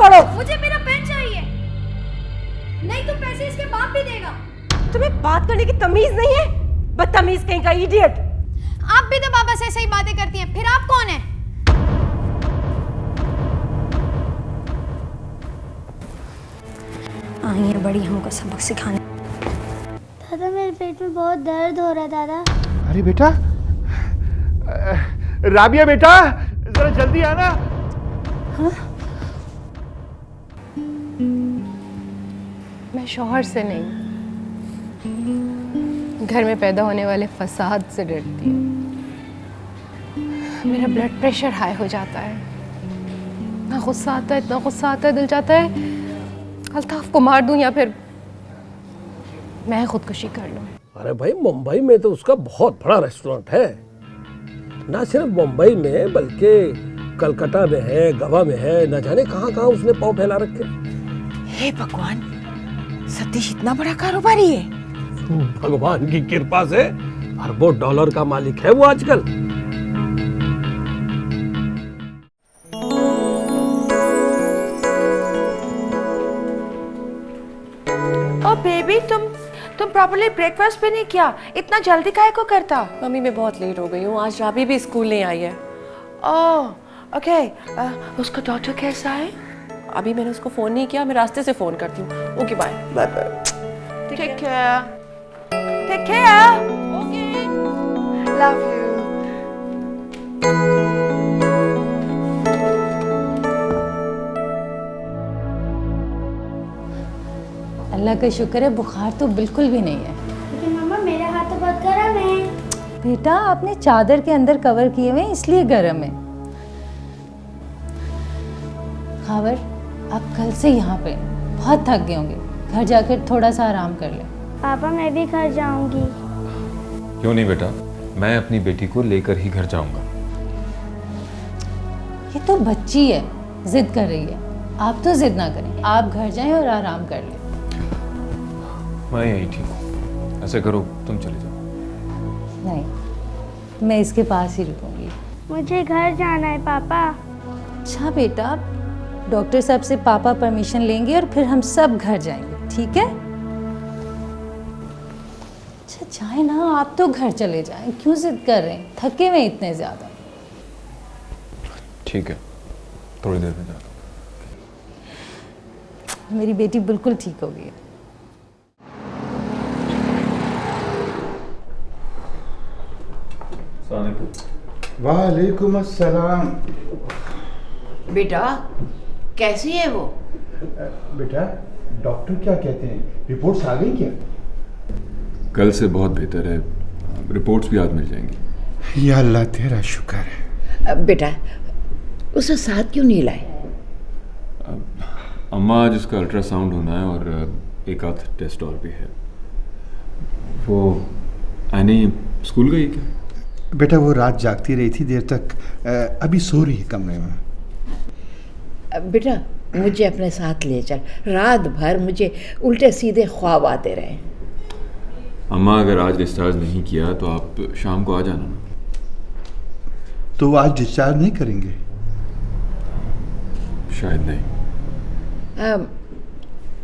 छोड़ो। मुझे मेरा पेन चाहिए, नहीं तो पैसे इसके बाप भी देगा। तुम्हें बात करने की तमीज नहीं है? बदतमीज कहीं का इडियट। आप भी तो पापा से ऐसे ही बातें करती हैं, फिर आप कौन है? आई है बड़ी हमको सबक सिखाने। दादा मेरे पेट में बहुत दर्द हो रहा है दादा। अरे बेटा, राबिया बेटा जरा जल्दी आना। हाँ? मैं शौहर से नहीं, घर में पैदा होने वाले फसाद से डरती हूँ। मेरा ब्लड प्रेशर हाई हो जाता है, इतना गुस्सा आता है, इतना गुस्सा आता है, दिल चाहता है अल्ताफ को मार दूं या फिर मैं खुदकुशी कर लूं। अरे भाई, मुंबई में तो उसका बहुत बड़ा रेस्टोरेंट है। ना सिर्फ मुंबई में बल्कि कलकत्ता में है, गोवा में है, न जाने कहाँ कहाँ उसने पाँव फैला रखे। हे भगवान, सतीश इतना बड़ा कारोबारी है। भगवान की कृपा से अरबों डॉलर का मालिक है वो आजकल। ओ बेबी, तुम प्रॉपर्ली ब्रेकफास्ट भी नहीं किया, इतना जल्दी काहे को करता? मम्मी मैं बहुत लेट हो गई हूँ, आज राबी भी स्कूल नहीं आई है। ओह ओके, उसका डॉक्टर कैसा है? अभी मैंने उसको फोन नहीं किया, मैं रास्ते से फोन करती हूँ। Okay bye. Bye bye. Take care. Take care. Okay. Love you. अल्लाह का शुक्र है बुखार तो बिल्कुल भी नहीं है। लेकिन मम्मा मेरा हाथ तो बहुत गर्म है। बेटा आपने चादर के अंदर कवर किए हुए इसलिए गर्म है। खावर, आप कल से यहाँ पे बहुत थक गए होंगे, घर जाकर थोड़ा सा आराम कर ले। पापा मैं भी घर जाऊंगी। क्यों नहीं बेटा, मैं अपनी बेटी को लेकर ही घर जाऊंगा। ये तो बच्ची है, जिद कर रही है, आप तो जिद ना करें, आप घर जाएं और आराम कर लें। मैं यही ठीक हूँ, ऐसे करो तुम चले जाओ। नहीं, मैं इसके पास ही रुकूंगी। मुझे घर जाना है पापा। अच्छा बेटा, डॉक्टर साहब से पापा परमिशन लेंगे और फिर हम सब घर जाएंगे, ठीक है? अच्छा जाए ना, आप तो घर चले जाएं, क्यों जिद कर रहे हैं, थके हुए इतने ज्यादा। ठीक है, थोड़ी देर में जाता हूँ। मेरी बेटी बिल्कुल ठीक हो गई है। वालेकुम अस्सलाम। बेटा कैसी है वो? बेटा डॉक्टर क्या कहते हैं, रिपोर्ट्स आ गई क्या? कल से बहुत बेहतर है, रिपोर्ट्स भी आज मिल जाएंगी। या अल्लाह तेरा शुक्र है। बेटा उसे साथ क्यों नहीं लाए? अम्मा आज उसका अल्ट्रासाउंड होना है और एक आध टेस्ट और भी है। वो आनी स्कूल गई क्या? बेटा वो रात जागती रही थी देर तक, अभी सो रही है कमरे में। बेटा मुझे अपने साथ ले चल, रात भर मुझे उल्टे सीधे ख्वाब आते रहे। अम्मा अगर आज डिस्चार्ज नहीं किया तो आप शाम को आ जाना ना। तो वो आज डिस्चार्ज नहीं करेंगे? शायद नहीं।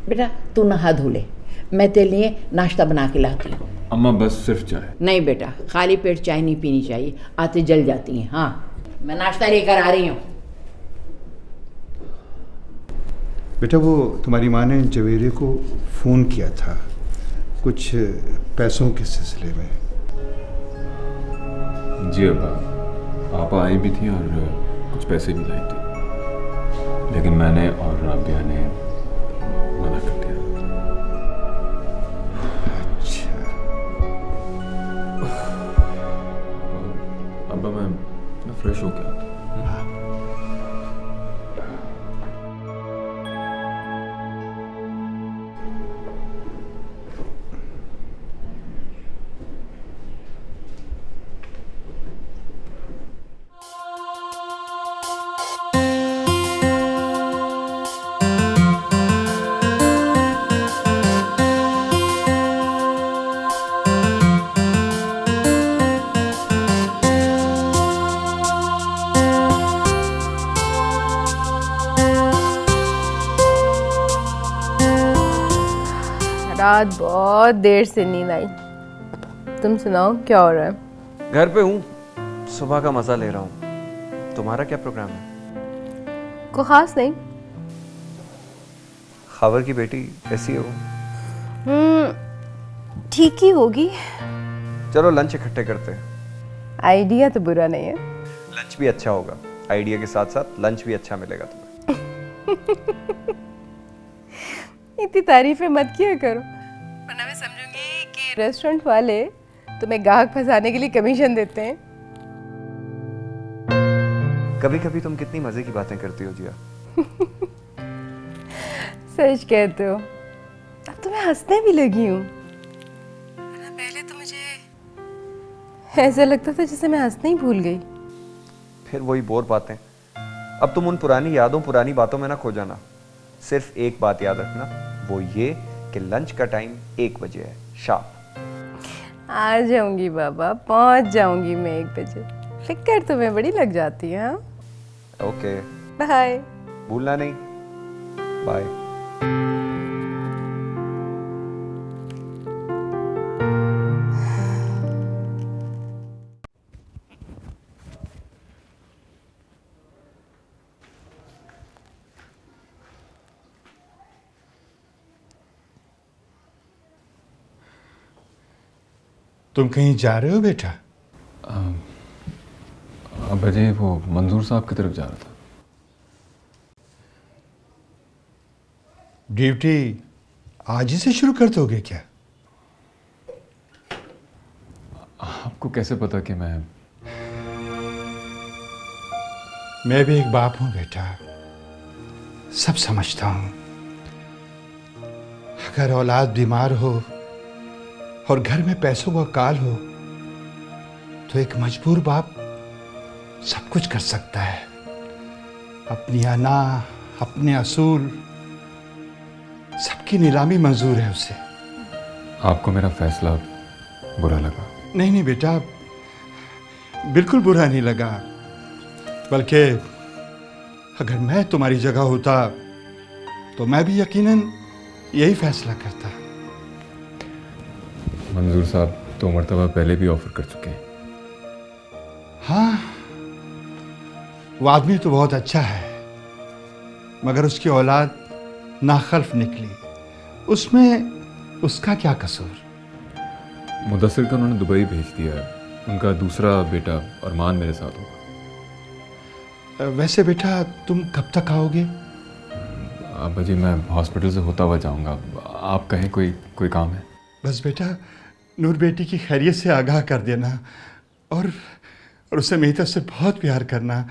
बेटा तू नहा धो ले, मैं तेरे लिए नाश्ता बना के लाती हूँ। अम्मा बस सिर्फ चाय? नहीं बेटा, खाली पेट चाय नहीं पीनी चाहिए, आते जल जाती हैं। हाँ मैं नाश्ता लेकर आ रही हूँ। बेटा वो तुम्हारी माँ ने जवेरे को फ़ोन किया था कुछ पैसों के सिलसिले में। जी अब्बा, आपा आई भी थी और कुछ पैसे भी लाई थी, लेकिन मैंने और राबिया ने मना कर दिया। अच्छा अब्बा मैं फ्रेश हो गया। रात बहुत देर से नींद आई। तुम सुनाओ क्या हो रहा है? घर पे हूँ, सुबह का मजा ले रहा हूँ। तुम्हारा क्या प्रोग्राम है? को खास नहीं। खावर की बेटी कैसी है वो? ठीक ही होगी। चलो लंच इकट्ठे करते हैं। आइडिया तो बुरा नहीं है। लंच भी अच्छा होगा, आइडिया के साथ साथ लंच भी अच्छा मिलेगा तुम्हें। इतनी तारीफें मत किया करो, वरना मैं समझूंगी कि रेस्टोरेंट वाले तुम्हें गाहक फंसाने के लिए कमीशन देते हैं। कभी कभी तुम कितनी मजे की बातें करती हो जिया। सच कहते हो। अब तो मैं हंसने भी लगी हूँ, वरना पहले तो मुझे ऐसा लगता था जैसे मैं हंसना ही भूल गई। फिर वही बोर बातें। अब तुम उन पुरानी यादों, पुरानी बातों में ना खो जाना। सिर्फ एक बात याद रखना, वो ये कि लंच का टाइम 1 बजे है, शार्प। आ जाऊंगी बाबा, पहुंच जाऊंगी मैं 1 बजे। फिक्र तुम्हें बड़ी लग जाती है। हाँ, ओके, बाय। भूलना नहीं। बाय। तुम कहीं जा रहे हो बेटा? अब अजय वो मंजूर साहब की तरफ जा रहा था। ड्यूटी आज ही से शुरू कर दोगे क्या? आपको कैसे पता कि मैं भी एक बाप हूं बेटा, सब समझता हूं। अगर औलाद बीमार हो और घर में पैसों का काल हो तो एक मजबूर बाप सब कुछ कर सकता है। अपनी अना, अपने असूल, सबकी नीलामी मंजूर है उसे। आपको मेरा फैसला बुरा लगा? नहीं नहीं बेटा, बिल्कुल बुरा नहीं लगा। बल्कि अगर मैं तुम्हारी जगह होता तो मैं भी यकीनन यही फैसला करता। मंजूर साहब 2 मरतबा पहले भी ऑफर कर चुके हैं। हाँ, वो आदमी तो बहुत अच्छा है, मगर उसकी औलाद नाखल्फ निकली। उसमें उसका क्या कसूर? मुदस्सिर को उन्होंने दुबई भेज दिया है। उनका दूसरा बेटा अरमान मेरे साथ होगा। वैसे बेटा तुम कब तक आओगे? अब जी मैं हॉस्पिटल से होता हुआ जाऊंगा। आप कहें कोई काम है? बस बेटा नूर बेटी की खैरियत से आगाह कर देना और उसे मेरी तरफ से बहुत प्यार करना।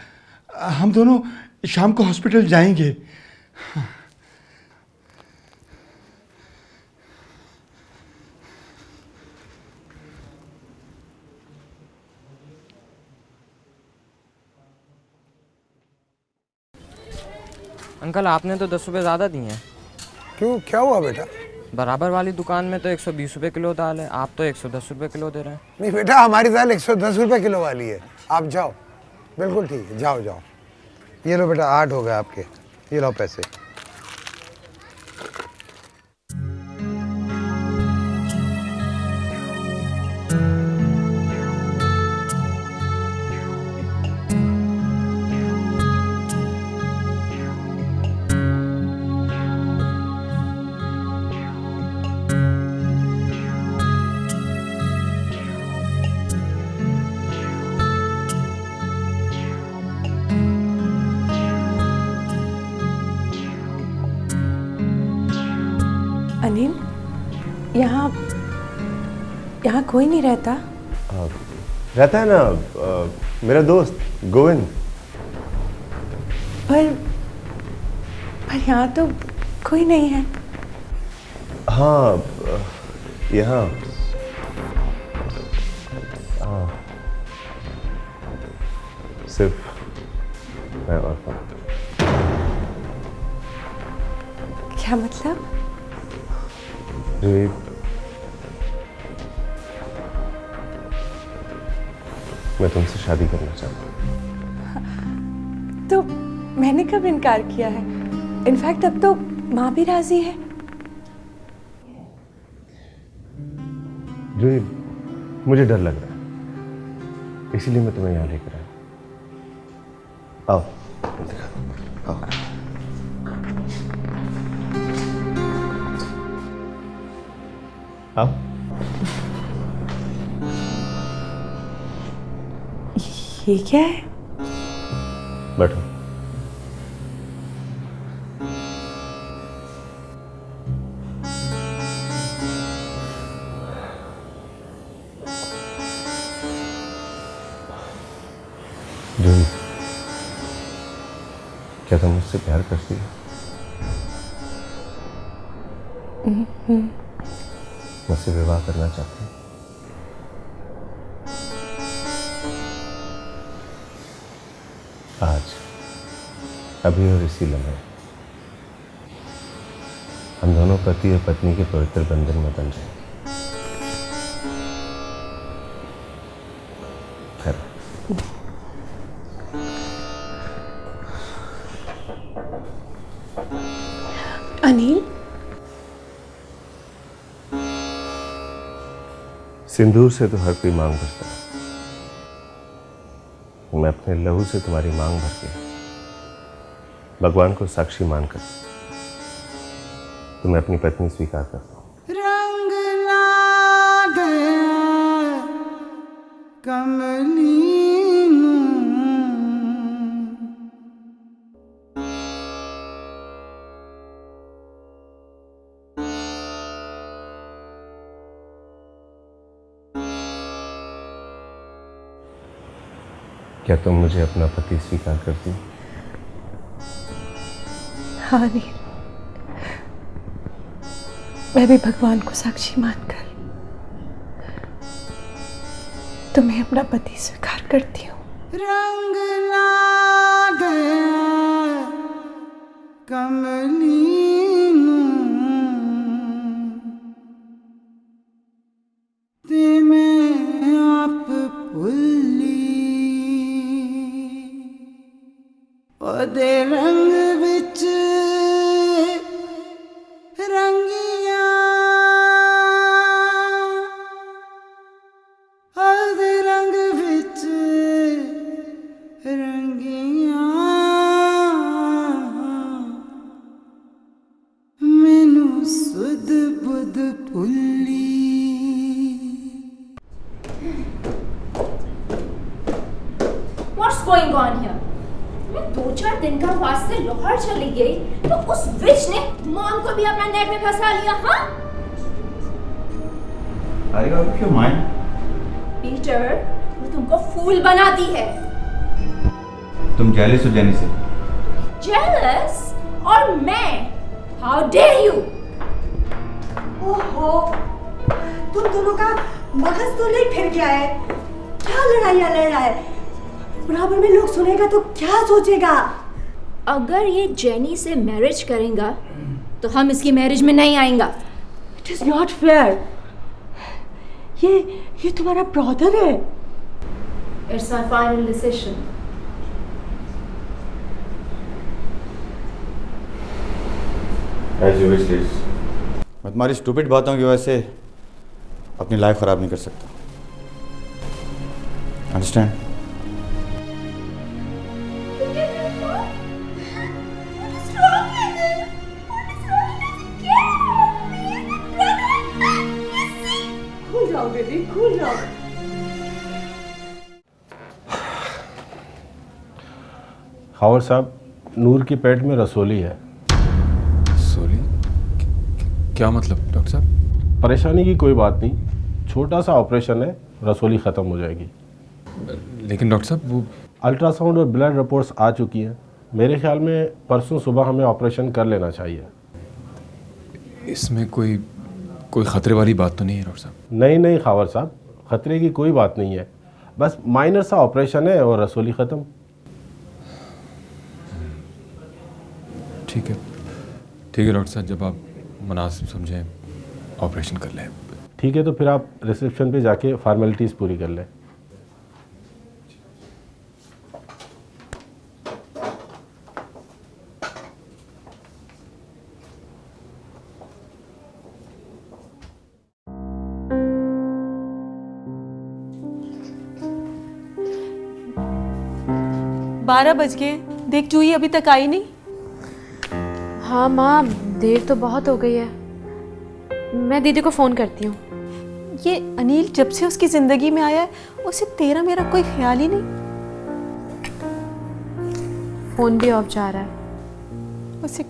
हम दोनों शाम को हॉस्पिटल जाएंगे। अंकल आपने तो 10 रुपये ज़्यादा दिए हैं। क्यों, क्या हुआ बेटा? बराबर वाली दुकान में तो 120 रुपये किलो दाल है, आप तो 110 रुपये किलो दे रहे हैं। नहीं बेटा, हमारी दाल 110 रुपये किलो वाली है। आप जाओ, बिल्कुल ठीक है, जाओ जाओ। ये लो बेटा, 8 हो गए आपके, ये लो पैसे। अनिल, यहाँ कोई नहीं रहता? रहता है ना, मेरा दोस्त गोविंद। पर यहाँ तो कोई नहीं है। हाँ, यहाँ सिर्फ मैं और फातिमा। क्या मतलब? मैं तुमसे शादी करना चाहता हूँ। तो मैंने कब इनकार किया है? इनफैक्ट अब तो माँ भी राजी है। जूही, मुझे डर लग रहा है, इसीलिए मैं तुम्हें यहाँ लेकर आया। आओ, आओ। आओ। ये क्या है? बैठो। जूही, क्या तुम मुझसे प्यार करती हो? मुझसे विवाह करना चाहती हो? आज, अभी और इसी लम्हे हम दोनों पति और पत्नी के पवित्र बंधन में बन जाएंगे। अनिल, सिंदूर से तो हर कोई मांग भरता है। मैं अपने लहू से तुम्हारी मांग भर के भगवान को साक्षी मानकर तुम्हें अपनी पत्नी स्वीकार करता हूं। रंग ला गया कमली क्या तुम मुझे अपना पति स्वीकार करती हो? हाँ अनिल, मैं भी भगवान को साक्षी मानकर तुम्हें अपना पति स्वीकार करती हूँ। रंग ला गया कमली ते मैं आप भुल्ली ओदे रंग विच रंगिया ओदे रंग विच रंगिया मैनू सुध बुध भुल्ली। What's going on here? मैं 2-4 दिन का वास्ते लाहौर चली गई तो उस विच ने मॉम को भी अपना नेट में फंसा लिया। हाँ Are you out of your mind? Peter, वो तुमको फूल बनाती है। तुम जेलस हो जेनी से? जेलस? और मैं? How dare you? ओहो, तुम दोनों का मगज तो नहीं फिर गया है? क्या लड़ाइयाँ लड़ रहा है? बराबर में लोग सुनेगा तो क्या सोचेगा? अगर ये जेनी से मैरिज करेगा तो हम इसकी मैरिज में नहीं आएंगे। It is not fair. ये तुम्हारा ब्रदर है। It's our final decision. As you wish, Liz. मैं तुम्हारी स्टूपिड बातों की वजह से अपनी लाइफ खराब नहीं कर सकता। Understand? Cool down, baby. Cool down. Khawar साहब, नूर की पेट में रसोली है। रसोली? क्या मतलब डॉक्टर साहब? परेशानी की कोई बात नहीं, छोटा सा ऑपरेशन है, रसोली ख़त्म हो जाएगी। लेकिन डॉक्टर साहब वो अल्ट्रासाउंड और ब्लड रिपोर्ट्स आ चुकी हैं। मेरे ख्याल में परसों सुबह हमें ऑपरेशन कर लेना चाहिए। इसमें कोई खतरे वाली बात तो नहीं है डॉक्टर साहब? नहीं खावर साहब, खतरे की कोई बात नहीं है, बस माइनर सा ऑपरेशन है और रसोली ख़त्म। ठीक है डॉक्टर साहब, जब आप मुनासिब समझें ऑपरेशन कर लें। ठीक है, तो फिर आप रिसेप्शन पे जाके फॉर्मेलिटीज़ पूरी कर लें। 12 बज गए, देख जूही अभी तक आई नहीं। हाँ माँ, देर तो बहुत हो गई है। मैं दीदी को फ़ोन करती हूँ। ये अनिल जब से उसकी जिंदगी में आया है, उसे तेरा मेरा कोई ख्याल ही नहीं। फ़ोन भी ऑफ जा रहा है। उसे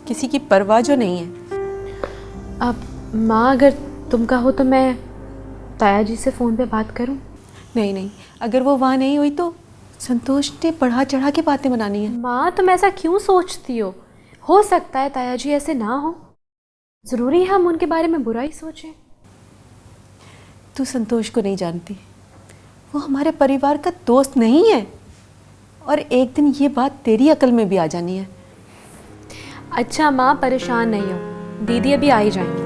किसी की परवाह जो नहीं है। अब माँ, अगर तुम कहो तो मैं ताया जी से फ़ोन पे बात करूँ? नहीं नहीं, अगर वो वहाँ नहीं हुई तो संतोष ने बढ़ा चढ़ा के बातें बनानी है। माँ, तुम ऐसा क्यों सोचती हो सकता है ताया जी ऐसे ना हो। ज़रूरी है हम उनके बारे में बुरा ही सोचें? तू संतोष को नहीं जानती, वो हमारे परिवार का दोस्त नहीं है, और एक दिन ये बात तेरी अकल में भी आ जानी है। अच्छा माँ, परेशान नहीं हो, दीदी अभी आ ही जाएंगी।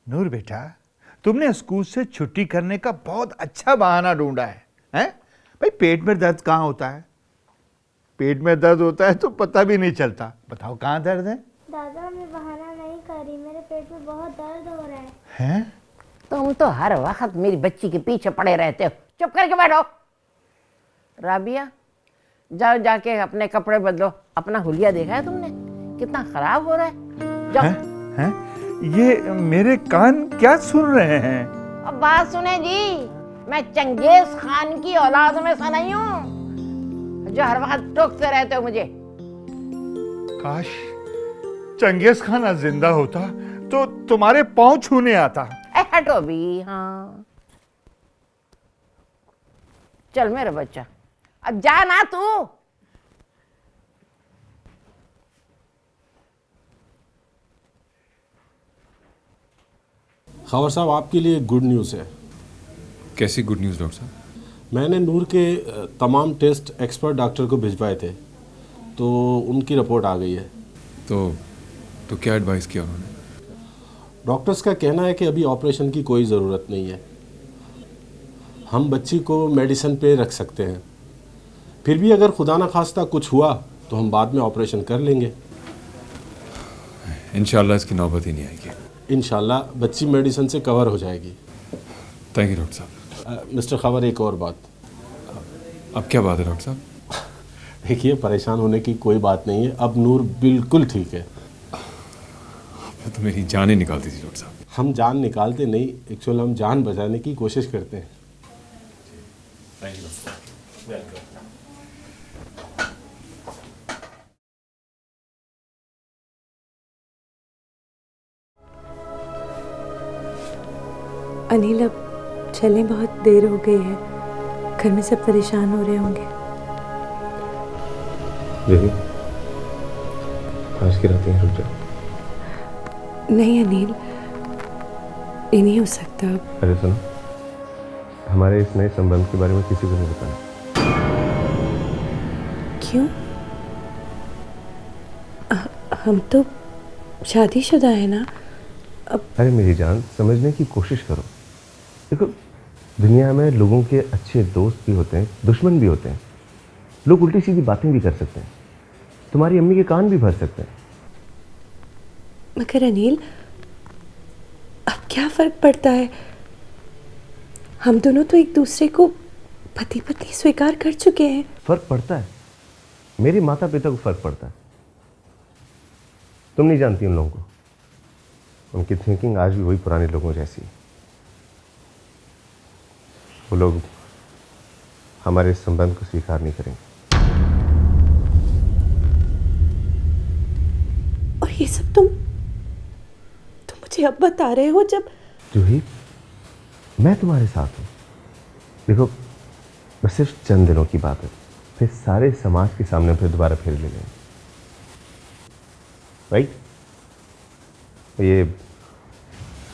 नूर बेटा, तुमने स्कूल से छुट्टी करने का बहुत अच्छा बहाना ढूंढा है, हैं? भाई पेट में दर्द कहाँ होता है? पेट में दर्द होता है तो पता भी नहीं चलता। बताओ कहाँ दर्द है? दादा, मैं बहाना नहीं कर रही, मेरे पेट में बहुत दर्द हो रहा है। हैं? तुम तो हर वक्त मेरी बच्ची के पीछे पड़े रहते हो। चुप करके बैठो। राबिया, जाओ जाके अपने कपड़े बदलो। अपना हुलिया देखा है तुमने कितना खराब हो रहा है? जाओ। हैं? ये मेरे कान क्या सुन रहे हैं? अब बात सुने जी, मैं चंगेज खान की औलाद में से नहीं हूँ जो हर वक्त टोकते रहते हो मुझे। काश चंगेज खान आज जिंदा होता तो तुम्हारे पांव छूने आता। हटो भी। हाँ, चल मेरा बच्चा, अब जा ना तू। खबर साहब, आपके लिए गुड न्यूज़ है। कैसी गुड न्यूज़ डॉक्टर साहब? मैंने नूर के तमाम टेस्ट एक्सपर्ट डॉक्टर को भिजवाए थे, तो उनकी रिपोर्ट आ गई है। तो क्या एडवाइस किया उन्होंने? डॉक्टर्स का कहना है कि अभी ऑपरेशन की कोई ज़रूरत नहीं है, हम बच्ची को मेडिसिन पे रख सकते हैं। फिर भी अगर खुदा ना खास्ता कुछ हुआ तो हम बाद में ऑपरेशन कर लेंगे। इंशाल्लाह इसकी नौबत ही नहीं आएगी। इंशाल्लाह बच्ची मेडिसिन से कवर हो जाएगी। थैंक यू डॉक्टर साहब। मिस्टर खबर, एक और बात। अब क्या बात है डॉक्टर साहब? देखिए, परेशान होने की कोई बात नहीं है, अब नूर बिल्कुल ठीक है। तो मेरी जान ही निकालती थी डॉक्टर साहब। हम जान निकालते नहीं, एक्चुअली हम जान बचाने की कोशिश करते हैं। थैंक यू डॉक्टर साहब। वेलकम। अनिल, अब चलें, बहुत देर हो गई है, घर में सब परेशान हो रहे होंगे। देखिए, आज की रात यहीं रुक जाओ। नहीं अनिल, ये नहीं हो सकता। अरे सुनो, हमारे इस नए संबंध के बारे में किसी को नहीं बताना। क्यों? हम तो शादीशुदा है ना। अरे मेरी जान, समझने की कोशिश करो। देखो, दुनिया में लोगों के अच्छे दोस्त भी होते हैं, दुश्मन भी होते हैं। लोग उल्टी सीधी बातें भी कर सकते हैं, तुम्हारी अम्मी के कान भी भर सकते हैं। मगर अनिल, अब क्या फर्क पड़ता है? हम दोनों तो एक दूसरे को पति पत्नी स्वीकार कर चुके हैं। फर्क पड़ता है, मेरे माता पिता को फर्क पड़ता है। तुम नहीं जानती उन लोगों को, उनकी थिंकिंग आज भी वही पुराने लोगों जैसी है। वो लोग हमारे इस संबंध को स्वीकार नहीं करेंगे। और ये सब तुम मुझे अब बता रहे हो जब जूही, मैं तुम्हारे साथ हूँ। देखो, बस सिर्फ चंद दिनों की बात है, फिर सारे समाज के सामने फिर दोबारा फेर ले लेंगे, राइट? ये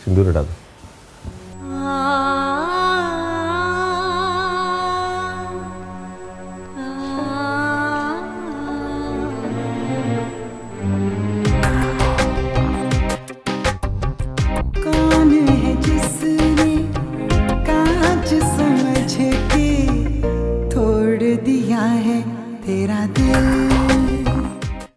सिंदूर हटा दो। कौन है जिसने कांच समझ के तोड़ दिया है तेरा दिल?